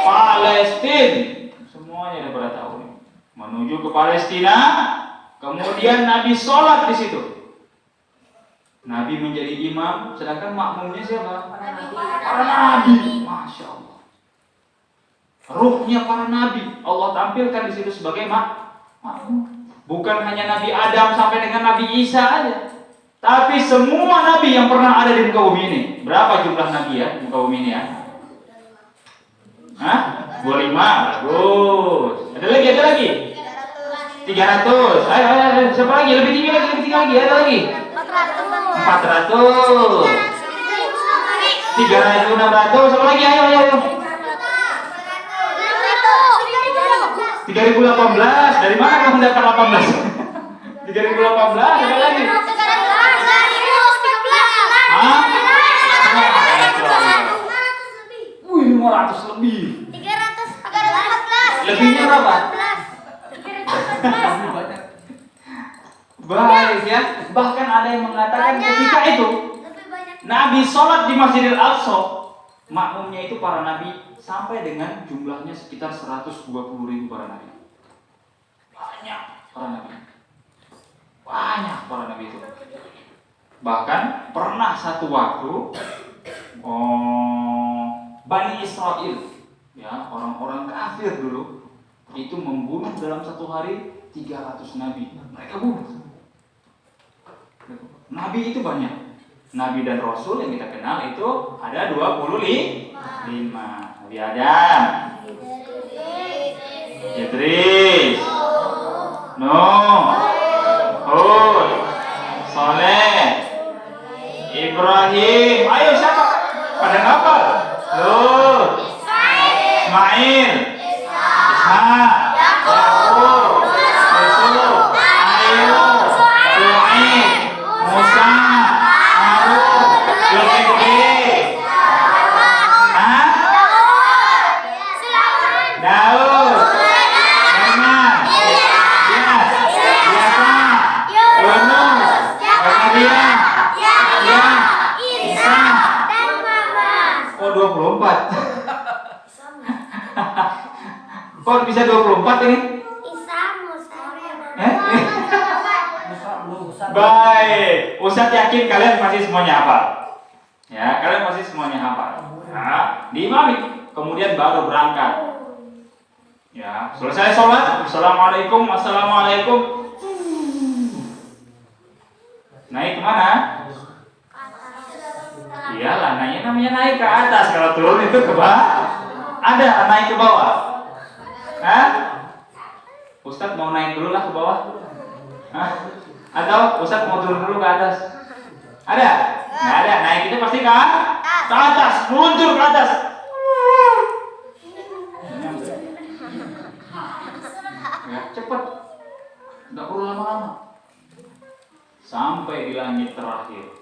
Palestina. Semuanya udah pada tahu nih. Menuju ke Palestina, kemudian Nabi sholat di situ. Nabi menjadi imam, sedangkan makmumnya siapa? Para nabi. Masya Allah. Ruhnya para nabi Allah tampilkan di situ sebagai makmum. Bukan hanya Nabi Adam sampai dengan Nabi Isa aja, tapi semua nabi yang pernah ada di muka bumi ini. Berapa jumlah nabi ya di muka bumi ini ya? Hah? 25. Bagus. Ada lagi? 300. Ayo, siapa lagi? Lebih tinggi lagi. Ada lagi? 400. 300, 600. Siapa lagi? Ayo. 3018. Dari mana kamu dapat 18? 3018. Siapa lagi? 500 lebih. 314. Lebihnya berapa? Baik ya. Bahkan ada yang mengatakan ketika itu Nabi sholat di Masjidil Aqsa, makmumnya itu para nabi sampai dengan jumlahnya sekitar 120.000 para nabi. Banyak para nabi itu. Bahkan pernah satu waktu Bani Israel, ya, orang-orang kafir dulu itu membunuh dalam satu hari 300 nabi. Mereka bunuh. Nabi itu banyak. Nabi dan Rasul yang kita kenal itu ada 25. Nabi Adam, Idris, Nuh, Hud, Saleh, Ibrahim. Ayo siapa? Pada ngapal? Lut, Ismail, Ishak, Yakub, Yusuf, Ayub, Shu'aib, Musa, Harun, Zulkifli, Daud, Sulaiman, Ilyas, Yasa, Yunus, Zakaria, Yahya, Isa. Oh, 24. Kok bisa 24 ini? Baik, Ustadz yakin kalian masih semuanya hafal. Ya, kalian masih semuanya hafal. Nah, diimami, kemudian baru berangkat. Ya, selesai sholat, assalamualaikum. Naik kemana? Iyalah, namanya naik ke atas. Kalau turun itu ke bawah. Ada naik ke bawah. Hah? Ustadz mau naik dulu lah ke bawah. Hah? Atau Ustadz mau turun dulu ke atas? Ada? Nggak ada. Naik itu pasti ke atas, meluncur ke atas. Ya, cepat. Nggak perlu lama-lama. Sampai di langit terakhir.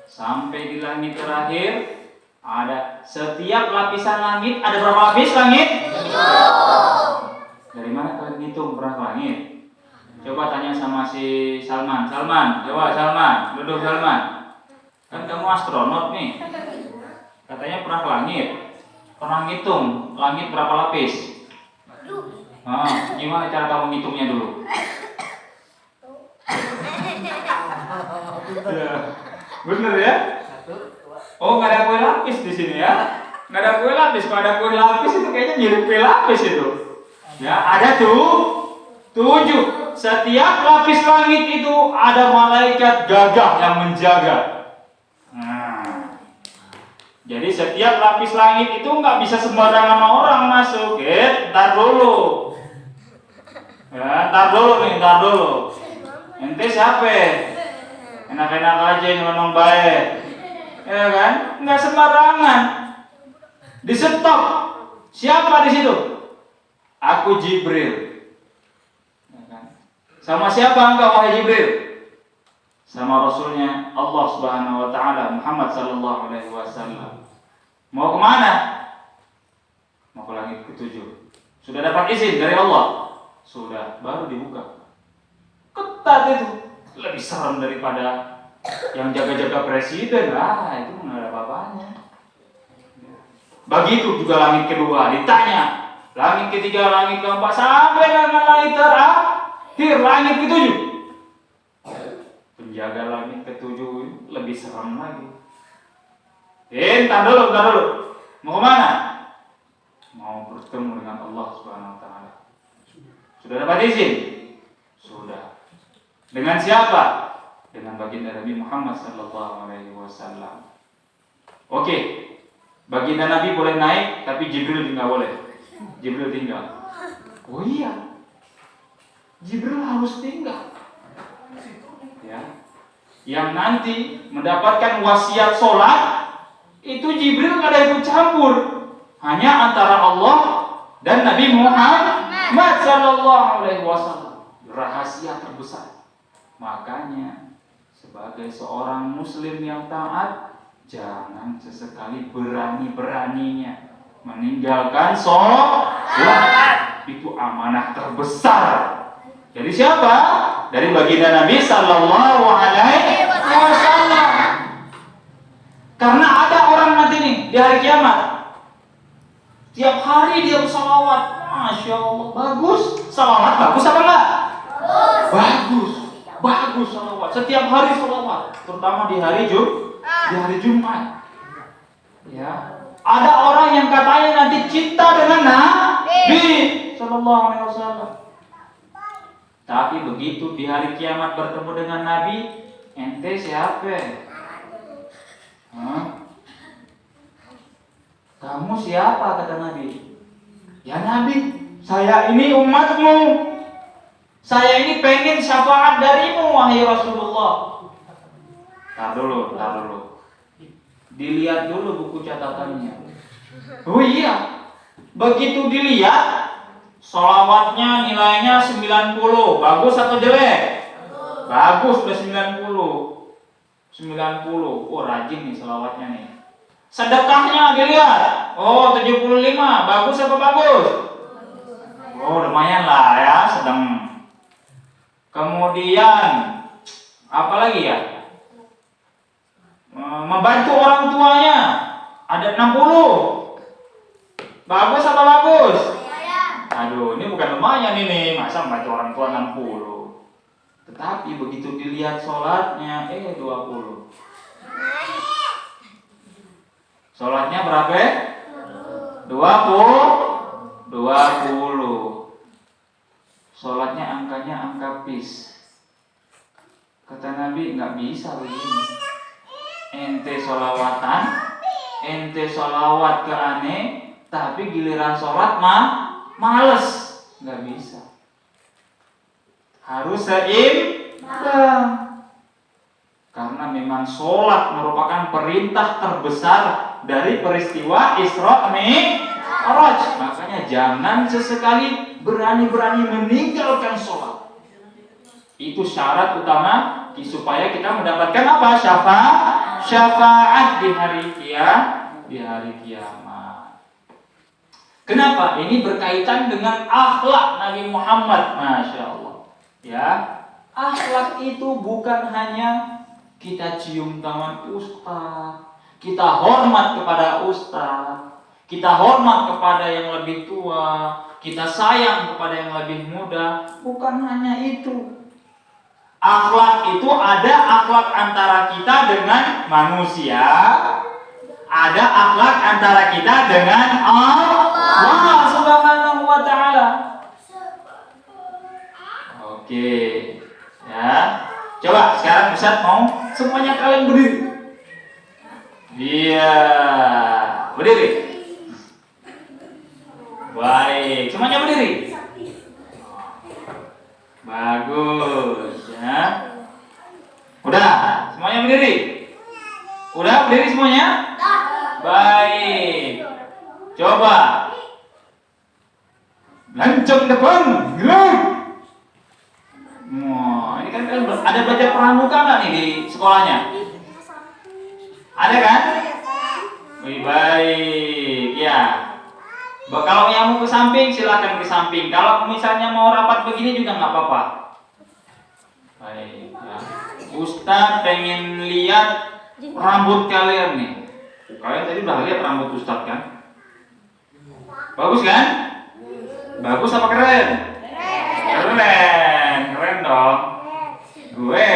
sampai di langit terakhir. Ada setiap lapisan langit, ada berapa lapis langit? Dari mana kalian hitung berapa langit? Coba tanya sama si Salman. Salman, coba Salman, duduk Salman. Kan kamu astronot nih. Katanya pernah ke langit. Pernah ngitung langit berapa lapis? Gimana cara kamu ngitungnya dulu? Bener ya? Oh, nggak ada kue lapis di sini ya? Nggak ada kue lapis. Kalau ada kue lapis itu kayaknya mirip kue lapis itu. Ya, ada tuh 7. Setiap lapis langit itu ada malaikat gagah yang menjaga. Nah, jadi setiap lapis langit itu nggak bisa sembarangan orang masuk. Ntar dulu. Ya, ntar dulu. Ente siapa? Enak-enak aja ngomong baik. Ya kan? Nggak sembarangan. Di stop. Siapa di situ? Aku Jibril. Ya kan? Sama siapa engkau wahai Jibril? Sama Rasulnya Allah Subhanahu Wa Taala Muhammad Sallallahu Alaihi Wasallam. Mau kemana? Mau ke langit ke-7. Sudah dapat izin dari Allah? Sudah, baru dibuka. Ketat itu. Lebih serem daripada yang jaga-jaga presiden. Itu nggak ada apa-apanya. Begitu juga langit kedua ditanya, langit ketiga, langit keempat, sampai dengan langit terakhir, langit ke-7. Penjaga langit ke-7 lebih serem lagi. Entar dulu. Mau kemana? Mau bertemu dengan Allah Subhanahu Wa Taala. Sudah dapat izin? Sudah. Dengan siapa? Dengan baginda Nabi Muhammad Sallallahu Alaihi Wasallam. Oke, baginda Nabi boleh naik, tapi Jibril nggak boleh. Jibril tinggal. Oh iya, Jibril harus tinggal. Ya, yang nanti mendapatkan wasiat sholat itu Jibril nggak ada ikut campur, hanya antara Allah dan Nabi Muhammad Sallallahu Alaihi Wasallam. Rahasia terbesar. Makanya sebagai seorang muslim yang taat, jangan sesekali berani-beraninya meninggalkan sholat. Itu amanah terbesar. Dari siapa? Dari baginda Nabi Sallallahu Alaihi Wasallam. Karena ada orang nanti nih di hari kiamat, tiap hari dia bersalawat. Masya Allah, bagus. Salawat bagus apa enggak? Bagus salawat. Setiap hari salawat, terutama di hari Jumat. Ya. Ada orang yang katanya nanti cinta dengan Nabi Sallallahu Alaihi Wasallam. Tapi begitu di hari kiamat bertemu dengan Nabi, ente siapa? Kamu siapa, kata Nabi? Ya Nabi, saya ini umatmu. Saya ini pengen syafaat darimu, wahai Rasulullah. Tar dulu. Dilihat dulu buku catatannya. Oh iya, begitu dilihat, sholawatnya nilainya 90. Bagus atau jelek? Bagus, udah 90. Oh, rajin nih sholawatnya nih. Sedekahnya dilihat. Oh, 75. Bagus apa bagus? Oh, lumayan lah ya, sedang. Kemudian apa lagi ya? Membantu orang tuanya ada 60. Bagus apa bagus? Aduh, ini bukan lumayan ini, masa membantu orang tua 60. Tetapi begitu dilihat sholatnya 20. Sholatnya berapa? 20. Sholatnya angkanya angka pis. Kata Nabi, nggak bisa begini. Ente sholawatan, ente sholawat ke aneh, tapi giliran sholat males, nggak bisa. Harus seimbang. Karena memang sholat merupakan perintah terbesar dari peristiwa Isra Mi'raj. Makanya jangan sesekali berani-berani meninggalkan sholat. Itu syarat utama supaya kita mendapatkan apa? syafaat di hari kiamat. Kenapa? Ini berkaitan dengan akhlak Nabi Muhammad, Masya Allah. Ya, akhlak itu bukan hanya kita cium tangan ustaz, kita hormat kepada ustaz, kita hormat kepada yang lebih tua, kita sayang kepada yang lebih muda. Bukan hanya itu. Akhlak itu ada akhlak antara kita dengan manusia, ada akhlak antara kita dengan Allah Subhanahu wa taala. Oke. Ya. Coba sekarang Ustaz mau semuanya kalian berdiri. Iya. Berdiri. Baik, semuanya berdiri. Bagus, ya. Udah, semuanya berdiri. Udah berdiri semuanya? Baik. Coba. Lancang depan, gerak. Wah, ini kan ada belajar pramuka nggak nih di sekolahnya? Ada kan? Baik, ya. Kalau yang mau ke samping silakan ke samping. Kalau misalnya mau rapat begini juga nggak apa-apa. Baik, ya. Ustaz pengen lihat rambut kalian nih. Kalian tadi udah lihat rambut Ustaz kan? Bagus kan? Bagus apa keren? Keren, keren dong. Gue,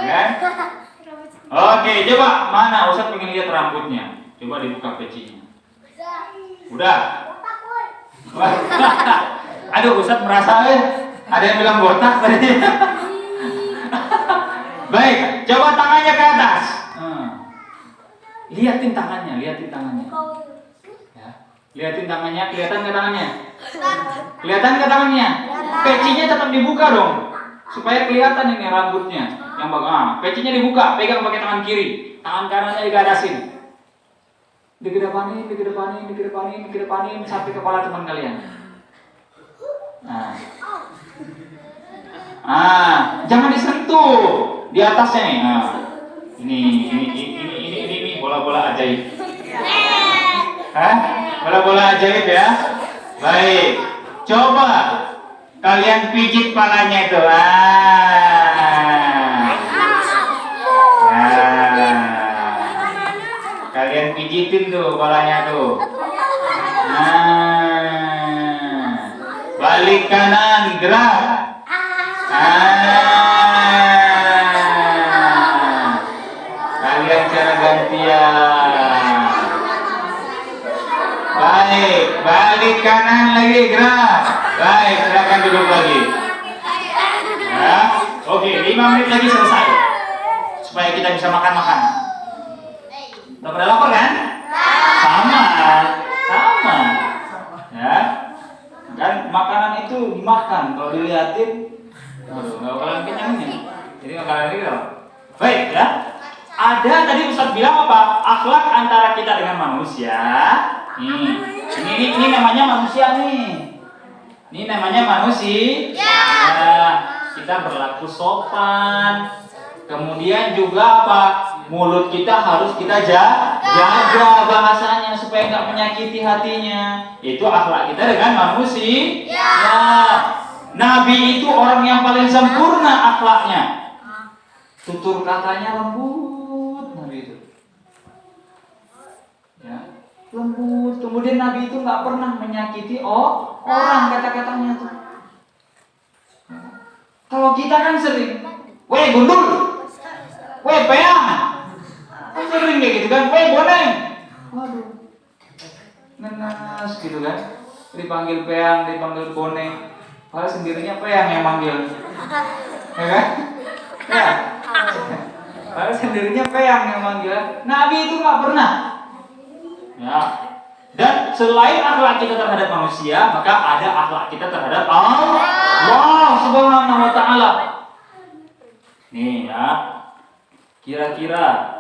kan? Oke, coba mana Ustaz pengen lihat rambutnya? Coba dibuka pecinya. Udah. Aduh, Ustaz merasa ada yang bilang botak tadi. Baik, coba tangannya ke atas. Liatin tangannya, liatin tangannya. Ya. Liatin tangannya, kelihatan ke tangannya? Kelihatan ke tangannya? Pecinya tetap dibuka dong. Supaya kelihatan ini rambutnya. Yang pecinya dibuka, pegang pakai tangan kiri. Tangan kanannya digadasin. Dikedepanin sampai kepala teman kalian. Jangan disentuh di atasnya nih. Ini bola-bola ajaib. Bola-bola ajaib ya. Baik. Coba kalian pijit palanya itu. Kalian pijitin tuh palanya tuh. Balik kanan, gerak. Kalian cara gantian. Baik, balik kanan lagi, gerak. Baik, silakan duduk lagi. Ya, oke, 5 menit lagi selesai. Supaya kita bisa makan-makan. Udah pada lapar kan? Sama. Ya. Kan makanan itu dimakan, kalau dilihatin, nggak bakalan kenyangnya. Jadi makanan ini loh. Baik ya. Ada tadi Ustaz bilang apa? Akhlak antara kita dengan manusia. Ini namanya manusia nih. Ini namanya manusia. Ya. Kita berlaku sopan. Kemudian juga apa? Mulut kita harus kita jaga bahasanya supaya nggak menyakiti hatinya. Itu akhlak kita dengan manusia. Ya. Nabi itu orang yang paling sempurna akhlaknya. Tutur katanya lembut Nabi itu. Ya, lembut. Kemudian Nabi itu nggak pernah menyakiti orang kata-katanya tuh. Kalau kita kan sering, weh gundul, weh peang. Sering kayak gitu kan, weh boneng. Waduh, nenas gitu kan. Dipanggil peang, dipanggil boneng. Padahal sendirinya peang yang manggil, ya kan? Ya. Padahal sendirinya peang yang manggil. Nabi itu nggak pernah. Ya. Dan selain akhlak kita terhadap manusia, maka ada akhlak kita terhadap Allah Subhanahu wa taala. Nih ya. Kira-kira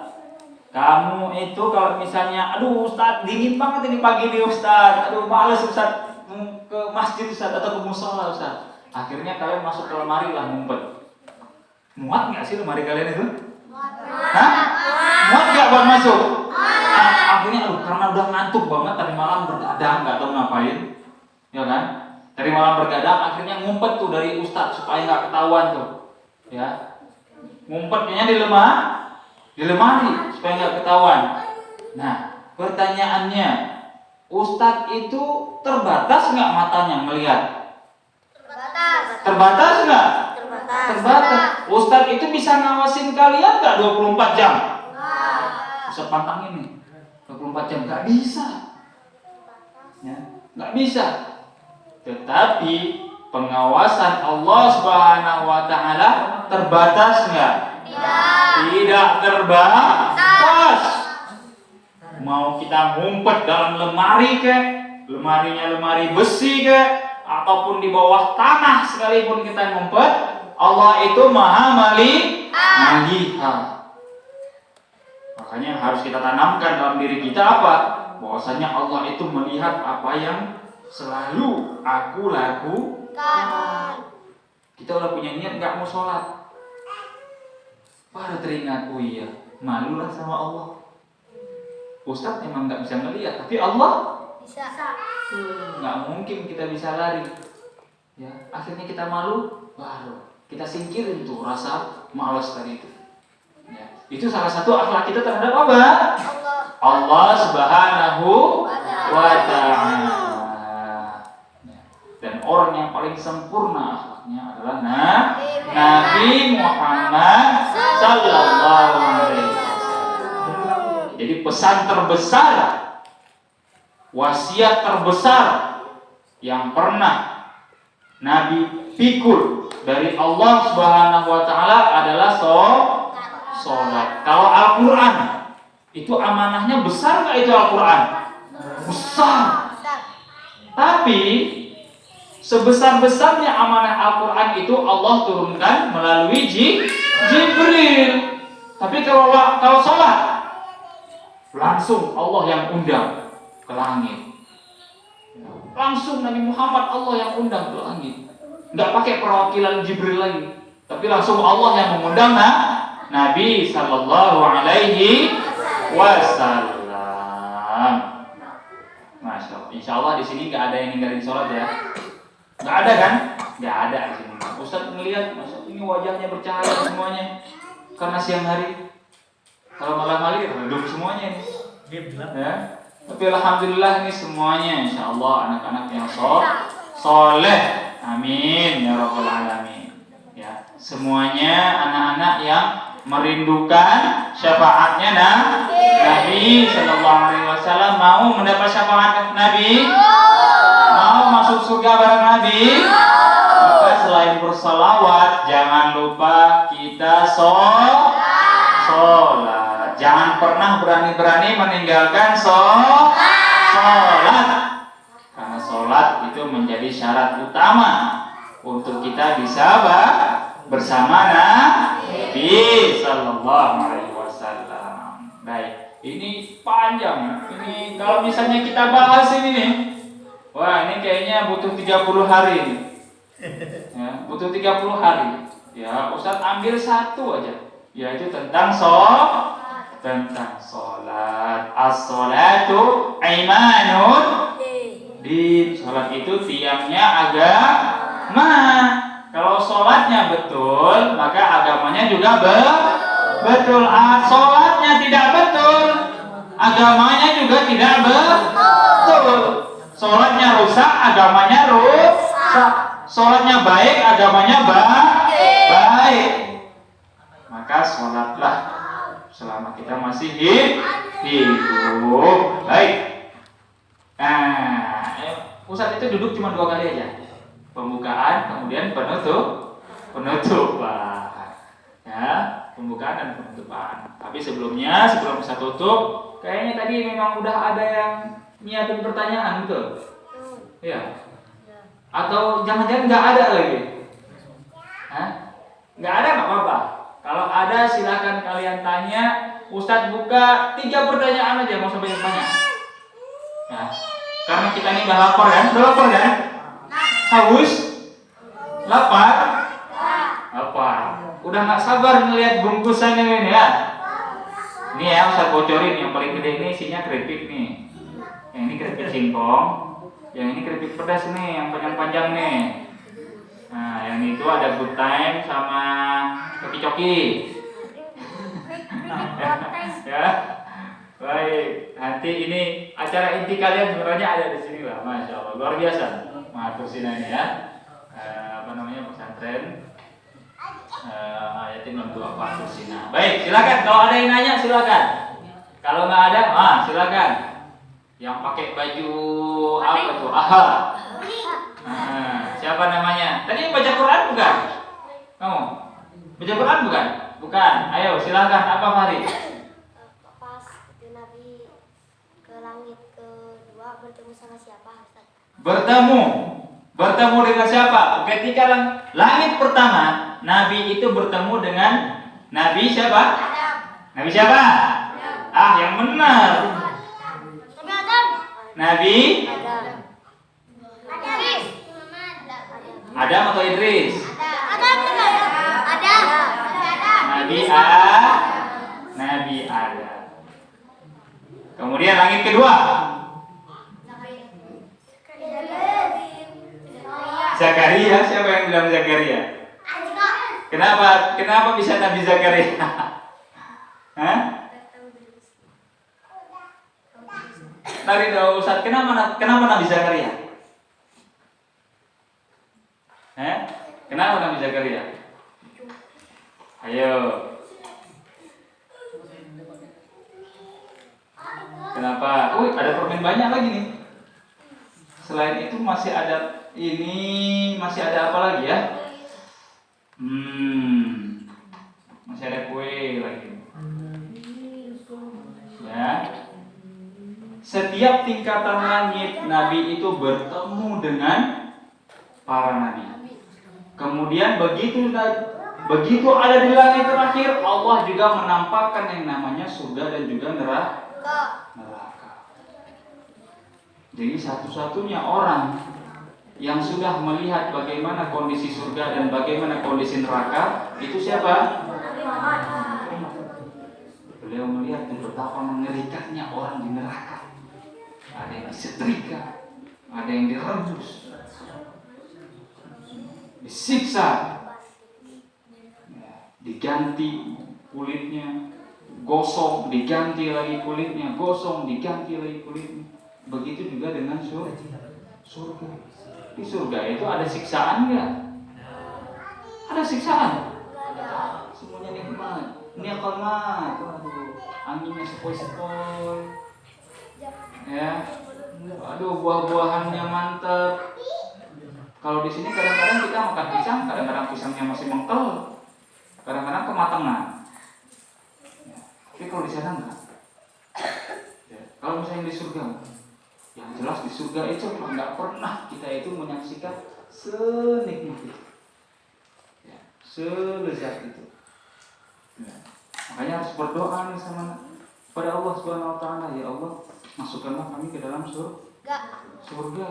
kamu itu kalau misalnya, aduh Ustaz dingin banget ini pagi nih Ustaz, aduh males Ustaz ke masjid Ustaz atau ke musola Ustaz. Akhirnya kalian masuk ke lemari lah ngumpet. Muat nggak sih lemari kalian itu? Hah? Muat nggak buat masuk? Akhirnya karena udah ngantuk banget tadi malam bergadang nggak tahu ngapain, ya kan? Dari malam bergadang akhirnya ngumpet tuh dari ustadz supaya nggak ketahuan tuh, ya. Ngumpetnya di lemari supaya nggak ketahuan. Nah, pertanyaannya, ustadz itu terbatas nggak matanya melihat? Terbatas nggak? Terbatas. Ustadz itu bisa ngawasin kalian nggak 24 jam? Bisa pantangin nih, 24 jam nggak bisa, ya, nggak bisa. Tetapi pengawasan Allah Subhanahu Wa Taala terbatas nggak? Tidak terbatas. Mau kita ngumpet dalam lemari ke, lemarinya lemari besi ke, ataupun di bawah tanah sekalipun kita ngumpet, Allah itu maha melihat. Makanya harus kita tanamkan dalam diri kita apa? Bahwasanya Allah itu melihat apa yang selalu aku lakukan. Kita udah punya niat nggak mau sholat, baru teringat, oh iya, malulah sama Allah. Ustadz memang nggak bisa melihat, tapi Allah Bisa. nggak mungkin kita bisa lari. Ya, akhirnya kita malu, baru kita singkirin tuh rasa malas tadi itu. Ya, itu salah satu akhlak kita terhadap apa? Allah Subhanahu wa Ta'ala. Ya. Dan orang yang paling sempurna akhlaknya adalah Nabi Muhammad Sallallahu Alaihi Wasallam. Jadi pesan terbesar, wasiat terbesar yang pernah Nabi pikul dari Allah Subhanahu wa Ta'ala adalah sholat. Kalau Al-Quran itu amanahnya besar nggak itu Al-Quran? Besar. Tapi sebesar-besarnya amanah Al-Quran itu Allah turunkan melalui Jibril. Tapi kalau sholat langsung Allah yang undang ke langit. Langsung Nabi Muhammad Allah yang undang ke langit. Nggak pakai perwakilan Jibril lagi, tapi langsung Allah yang mengundang Nabi Sallallahu Alaihi Wasallam. Masya Allah. Insya Allah di sini nggak ada yang ninggalin sholat ya. Nggak ada kan? Nggak ada di sini. Ustaz melihat, Masya ini wajahnya bercahaya semuanya karena siang hari. Kalau malam hari redup semuanya ini. Ya. Tapi alhamdulillah ini semuanya Insya Allah anak-anak yang soleh. Amin ya rabbal alamin. Ya, semuanya anak-anak yang merindukan syafaatnya Nabi Sallallahu Alaihi Wasallam, mau mendapat syafaat Nabi, mau masuk surga bareng Nabi. Maka selain bersalawat, jangan lupa kita sholat. Jangan pernah berani-berani meninggalkan sholat. Karena sholat itu menjadi syarat utama untuk kita bisa bersama Nabi Sallallahu Alaihi Wasallam. Baik, ini panjang. Ini kalau misalnya kita bahas ini nih, wah ini kayaknya butuh 30 hari nih. Ya, butuh 30 hari. Ya, Ustaz ambil satu aja, yaitu tentang sholat. As-sholatu imanun. Di sholat itu tiangnya agama. Kalau sholatnya betul, maka agamanya juga betul. Sholatnya tidak betul, agamanya juga tidak betul. Sholatnya rusak, agamanya rusak. Sholatnya baik, agamanya baik. Maka sholatlah selama kita masih hidup. Baik. Nah, Ustaz itu duduk cuma 2 kali aja. Pembukaan, kemudian penutupan. Ya, pembukaan dan penutupan. Tapi sebelum bisa tutup, kayaknya tadi memang udah ada yang nyiapin pertanyaan, betul? Iya. Atau jangan-jangan nggak ada lagi? Hah? Nggak ada nggak apa-apa. Kalau ada silakan kalian tanya. Ustadz buka 3 pertanyaan aja, mau sampai banyak. Ya. Karena kita ini udah lapar kan? Haus? Lapar? Udah nggak sabar ngelihat bungkusan ini ya? Ini ya, Ustaz bocorin yang paling gede ini isinya keripik nih. Yang ini keripik singkong, yang ini keripik pedas nih, yang panjang-panjang nih. Nah, yang itu ada good time sama coki-coki. Ya. Baik, nanti ini acara inti kalian sebenarnya ada di sini lah, masya Allah, luar biasa. Matur sina ini ya, pesantren Yatim Lembu Matur Sina. Baik, silakan kalau ada yang nanya silakan. Kalau nggak ada, silakan. Yang pakai baju apa tuh? Aha. Siapa namanya? Tadi baca Quran bukan? Kamu baca Quran bukan? Bukan. Ayo silakan. Apa Fahri? Pas itu Nabi ke langit kedua bertemu sama siapa? Bertemu dengan siapa? Ketika langit pertama, Nabi itu bertemu dengan Nabi siapa? Adam. Nabi siapa? Yang benar. Nabi Adam. Nabi Adam. Adam atau Idris? Adam. Adam. Nabi Adam. Kemudian langit kedua, Zakaria. Siapa yang bilang Zakaria? Kenapa bisa Nabi Zakaria? Hah? Tadi dong Ustaz, kenapa Nabi Zakaria? Kenapa Nabi Zakaria? Ayo. Kenapa? Ada permen banyak lagi nih. Selain itu masih ada apa lagi ya? Masih ada kue lagi. Ya. Setiap tingkatan langit Nabi itu bertemu dengan para nabi. Kemudian begitu ada di langit terakhir, Allah juga menampakkan yang namanya surga dan juga neraka. Jadi satu-satunya orang yang sudah melihat bagaimana kondisi surga dan bagaimana kondisi neraka itu siapa? Beliau melihat betapa mengerikannya orang di neraka. Ada yang disetrika, ada yang direbus, disiksa, diganti kulitnya, gosong, diganti lagi kulitnya, gosong, diganti lagi kulitnya. Begitu juga dengan surga. Di surga itu ada siksaan nggak? Ada siksaan? Semuanya nikmat, nikmat. Anginnya sepoi-sepoi. Ya, buah-buahannya mantap. Kalau di sini kadang-kadang kita makan pisang, kadang-kadang pisangnya masih mengkel, kadang-kadang kematangan. Ya, tapi kalau di sana enggak. Ya, kalau misalnya di surga, yang jelas di surga itu enggak pernah kita itu menyaksikan senikmat itu, ya, selezat itu. Ya, makanya harus berdoa nih pada Allah Subhanahu Wa Taala, ya Allah, masukkanlah kami ke dalam surga.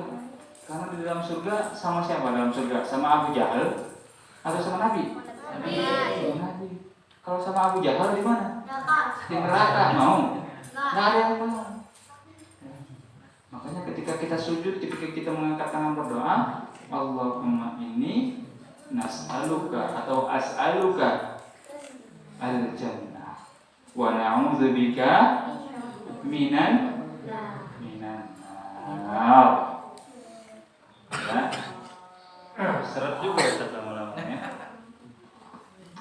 Karena di dalam surga sama siapa dalam surga? Sama Abu Jahal atau sama Nabi? Nabi. Kalau sama Abu Jahal di mana? Di neraka. Mau? Nggak ada yang mau. Makanya ketika kita sujud, ketika kita mengangkat tangan berdoa, Allahumma inni nas'aluka atau as'aluka al-jannah wa na'udzubika minan nar. Ya. Seret juga Ustaz lama-lama ya.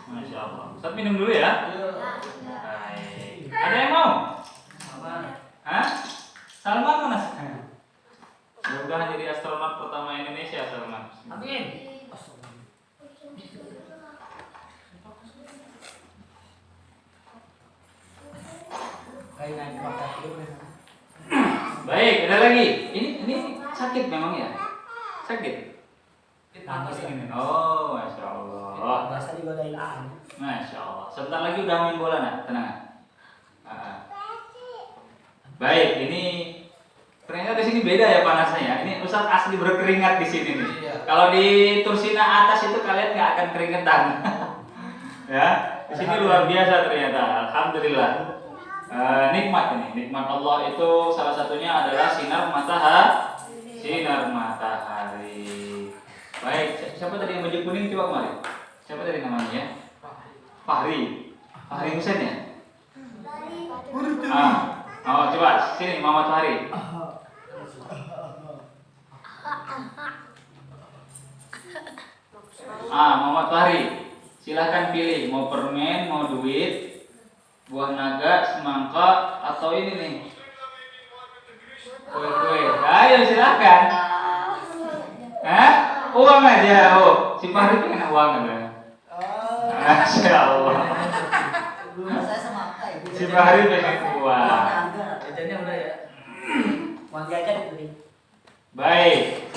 Masya Allah. Ustaz minum dulu ya. Baik. Ada yang mau? Salman mana? Semoga jadi astronot pertama Indonesia, Salman. Amin. Baik, ada lagi. Ini sakit memang ya? Sakit? Oh, masya Allah. Masya Allah. Sebentar lagi udah main bola nak, tenang. Baik, ini ternyata di sini beda ya panasnya ya. Ini Ustaz asli berkeringat di sini nih. Kalau di Tursina atas itu kalian nggak akan keringetan. Ya, di sini luar biasa ternyata. Alhamdulillah. Nikmat ini. Nikmat Allah itu salah satunya adalah sinar matahari. Baik, siapa tadi yang baju kuning coba kemarin? Siapa tadi namanya ya? Fahri Husain ya? Oh coba sini Muhammad Fahri. Muhammad Fahri, silahkan pilih mau permen, mau duit, buah naga, semangka, atau ini nih kue. Ayo silahkan. Uang aja. Oh, si Fahri pengen uang kan? Masya Allah. Si Fahri pengen uang. Jajannya udah ya. Uang jajan itu. Baik.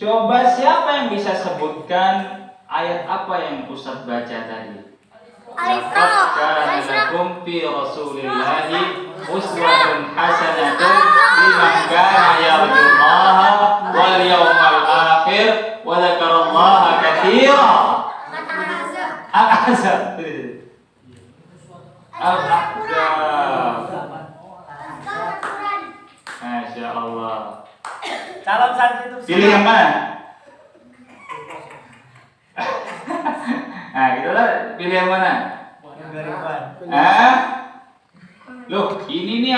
Coba siapa yang bisa sebutkan ayat apa yang Ustaz baca tadi? Laqad kana lakum fi Rasulillahi uswatun hasanatun liman kana yarjullaha wal yawmal akhir wa dzakarallaha katsira. Al-Ahzab. Masya Allah. Calon santri itu Pilih yang mana? Gitu lah. Pilih yang mana? Yang 2000-an. Loh, ini nih